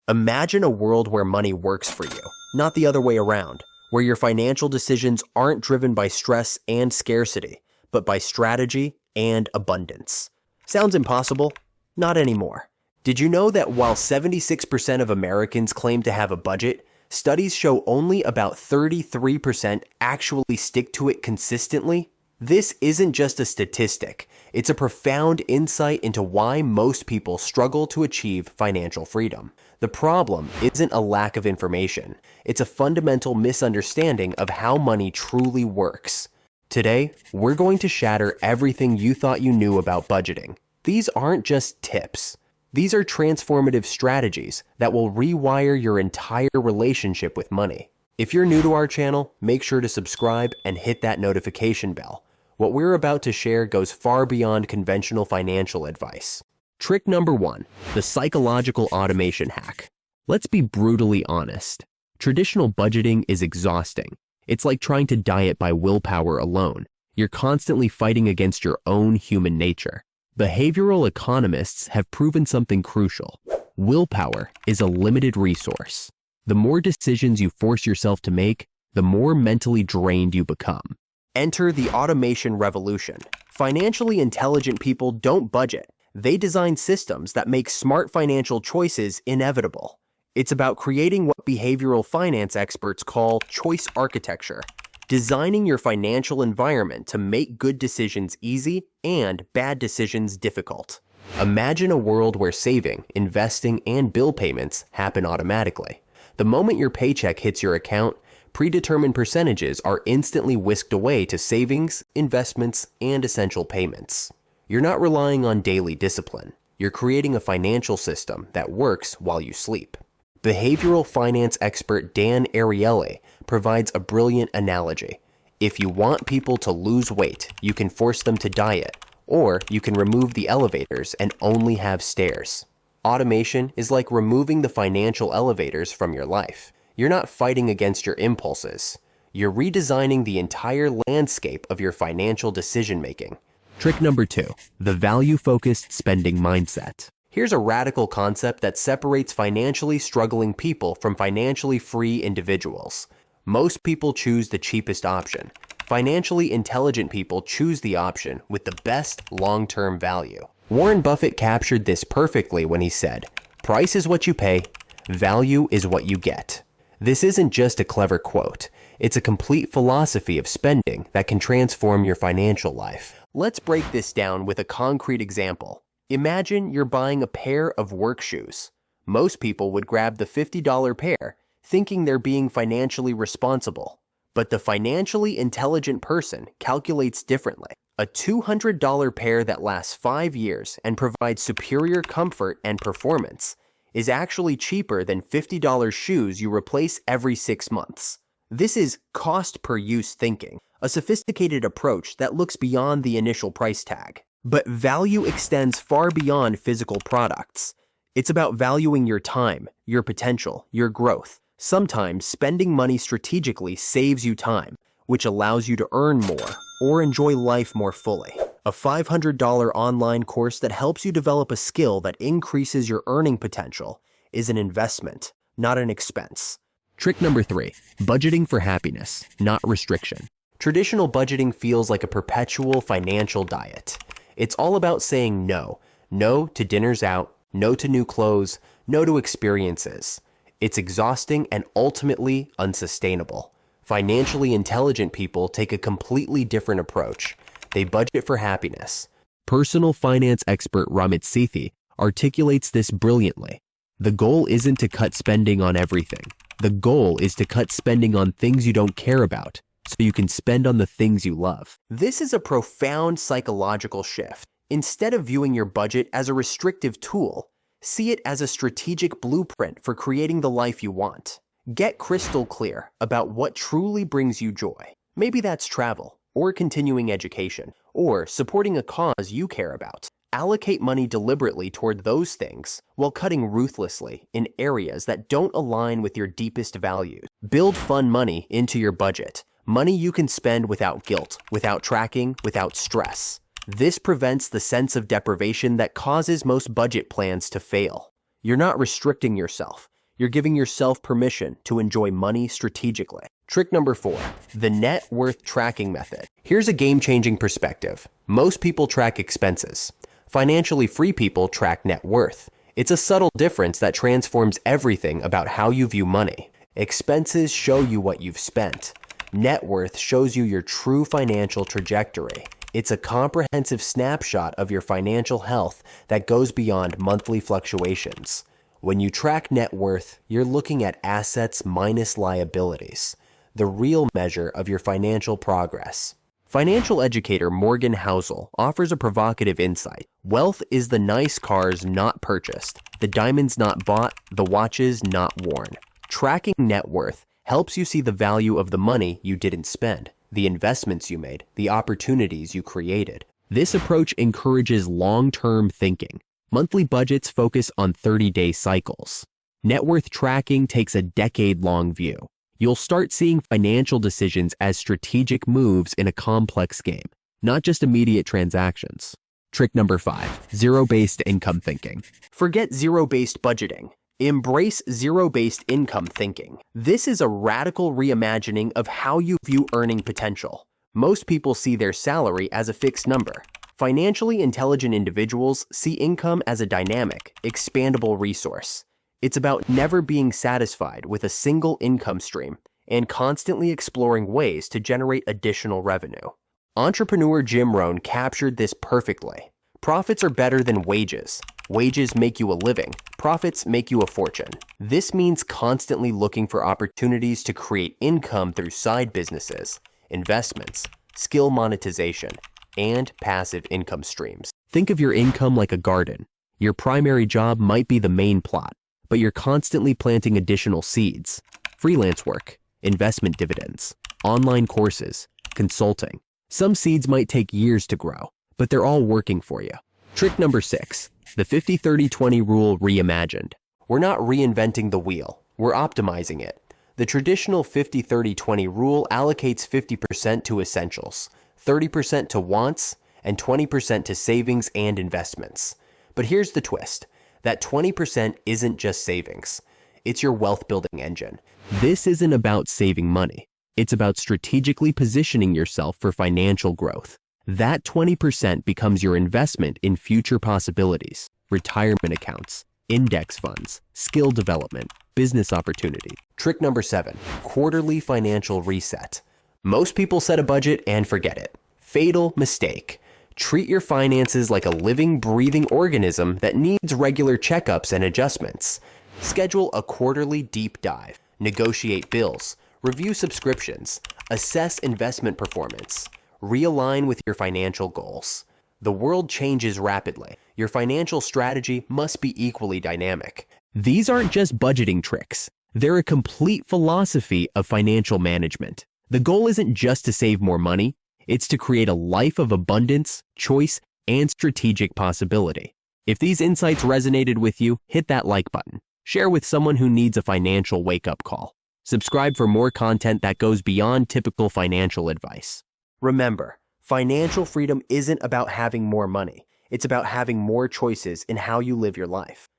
Imagine a world where money works for you, not the other way around, where your financial decisions aren't driven by stress and scarcity, but by strategy and abundance. Sounds impossible? Not anymore. Did you know that while 76% of Americans claim to have a budget, studies show only about 33% actually stick to it consistently? This isn't just a statistic, it's a profound insight into why most people struggle to achieve financial freedom. The problem isn't a lack of information, it's a fundamental misunderstanding of how money truly works. Today, we're going to shatter everything you thought you knew about budgeting. These aren't just tips. These are transformative strategies that will rewire your entire relationship with money. If you're new to our channel, make sure to subscribe and hit that notification bell. What we're about to share goes far beyond conventional financial advice. Trick number 1, the psychological automation hack. Let's be brutally honest. Traditional budgeting is exhausting. It's like trying to diet by willpower alone. You're constantly fighting against your own human nature. Behavioral economists have proven something crucial. Willpower is a limited resource. The more decisions you force yourself to make, the more mentally drained you become. Enter the automation revolution. Financially intelligent people don't budget. They design systems that make smart financial choices inevitable. It's about creating what behavioral finance experts call choice architecture, designing your financial environment to make good decisions easy and bad decisions difficult. Imagine a world where saving, investing, and bill payments happen automatically. The moment your paycheck hits your account, predetermined percentages are instantly whisked away to savings, investments, and essential payments. You're not relying on daily discipline. You're creating a financial system that works while you sleep. Behavioral finance expert Dan Ariely provides a brilliant analogy. If you want people to lose weight, you can force them to diet, or you can remove the elevators and only have stairs. Automation is like removing the financial elevators from your life. You're not fighting against your impulses. You're redesigning the entire landscape of your financial decision-making. Trick number 2, the value-focused spending mindset. Here's a radical concept that separates financially struggling people from financially free individuals. Most people choose the cheapest option. Financially intelligent people choose the option with the best long-term value. Warren Buffett captured this perfectly when he said, "Price is what you pay, value is what you get." This isn't just a clever quote. It's a complete philosophy of spending that can transform your financial life. Let's break this down with a concrete example. Imagine you're buying a pair of work shoes. Most people would grab the $50 pair, thinking they're being financially responsible. But the financially intelligent person calculates differently. A $200 pair that lasts 5 years and provides superior comfort and performance is actually cheaper than $50 shoes you replace every 6 months. This is cost per use thinking, a sophisticated approach that looks beyond the initial price tag. But value extends far beyond physical products. It's about valuing your time, your potential, your growth. Sometimes spending money strategically saves you time, which allows you to earn more or enjoy life more fully. A $500 online course that helps you develop a skill that increases your earning potential is an investment, not an expense. Trick number 3, budgeting for happiness, not restriction. Traditional budgeting feels like a perpetual financial diet. It's all about saying no. No to dinners out, no to new clothes, no to experiences. It's exhausting and ultimately unsustainable. Financially intelligent people take a completely different approach. They budget for happiness. Personal finance expert Ramit Sethi articulates this brilliantly. The goal isn't to cut spending on everything. The goal is to cut spending on things you don't care about, so you can spend on the things you love. This is a profound psychological shift. Instead of viewing your budget as a restrictive tool, see it as a strategic blueprint for creating the life you want. Get crystal clear about what truly brings you joy. Maybe that's travel, or continuing education, or supporting a cause you care about. Allocate money deliberately toward those things while cutting ruthlessly in areas that don't align with your deepest values. Build fun money into your budget. Money you can spend without guilt, without tracking, without stress. This prevents the sense of deprivation that causes most budget plans to fail. You're not restricting yourself. You're giving yourself permission to enjoy money strategically. Trick number 4, the net worth tracking method. Here's a game-changing perspective. Most people track expenses. Financially free people track net worth. It's a subtle difference that transforms everything about how you view money. Expenses show you what you've spent. Net worth shows you your true financial trajectory. It's a comprehensive snapshot of your financial health that goes beyond monthly fluctuations. When you track net worth, you're looking at assets minus liabilities, the real measure of your financial progress. Financial educator Morgan Housel offers a provocative insight. Wealth is the nice cars not purchased, the diamonds not bought, the watches not worn. Tracking net worth helps you see the value of the money you didn't spend, the investments you made, the opportunities you created. This approach encourages long-term thinking. Monthly budgets focus on 30-day cycles. Net worth tracking takes a decade-long view. You'll start seeing financial decisions as strategic moves in a complex game, not just immediate transactions. Trick number 5, zero-based income thinking. Forget zero-based budgeting. Embrace zero-based income thinking. This is a radical reimagining of how you view earning potential. Most people see their salary as a fixed number. Financially intelligent individuals see income as a dynamic, expandable resource. It's about never being satisfied with a single income stream and constantly exploring ways to generate additional revenue. Entrepreneur Jim Rohn captured this perfectly. Profits are better than wages. Wages make you a living. Profits make you a fortune. This means constantly looking for opportunities to create income through side businesses, investments, skill monetization, and passive income streams. Think of your income like a garden. Your primary job might be the main plot, but you're constantly planting additional seeds. Freelance work, investment dividends, online courses, consulting. Some seeds might take years to grow, but they're all working for you. Trick number 6, the 50-30-20 Rule Reimagined. We're not reinventing the wheel, we're optimizing it. The traditional 50-30-20 rule allocates 50% to essentials, 30% to wants, and 20% to savings and investments. But here's the twist. That 20% isn't just savings. It's your wealth building engine. This isn't about saving money. It's about strategically positioning yourself for financial growth. That 20% becomes your investment in future possibilities, retirement accounts, index funds, skill development, business opportunity. Trick number 7, quarterly financial reset. Most people set a budget and forget it. Fatal mistake. Treat your finances like a living, breathing organism that needs regular checkups and adjustments. Schedule a quarterly deep dive. Negotiate bills. Review subscriptions. Assess investment performance. Realign with your financial goals. The world changes rapidly. Your financial strategy must be equally dynamic. These aren't just budgeting tricks. They're a complete philosophy of financial management. The goal isn't just to save more money. It's to create a life of abundance, choice, and strategic possibility. If these insights resonated with you, hit that like button. Share with someone who needs a financial wake-up call. Subscribe for more content that goes beyond typical financial advice. Remember, financial freedom isn't about having more money. It's about having more choices in how you live your life.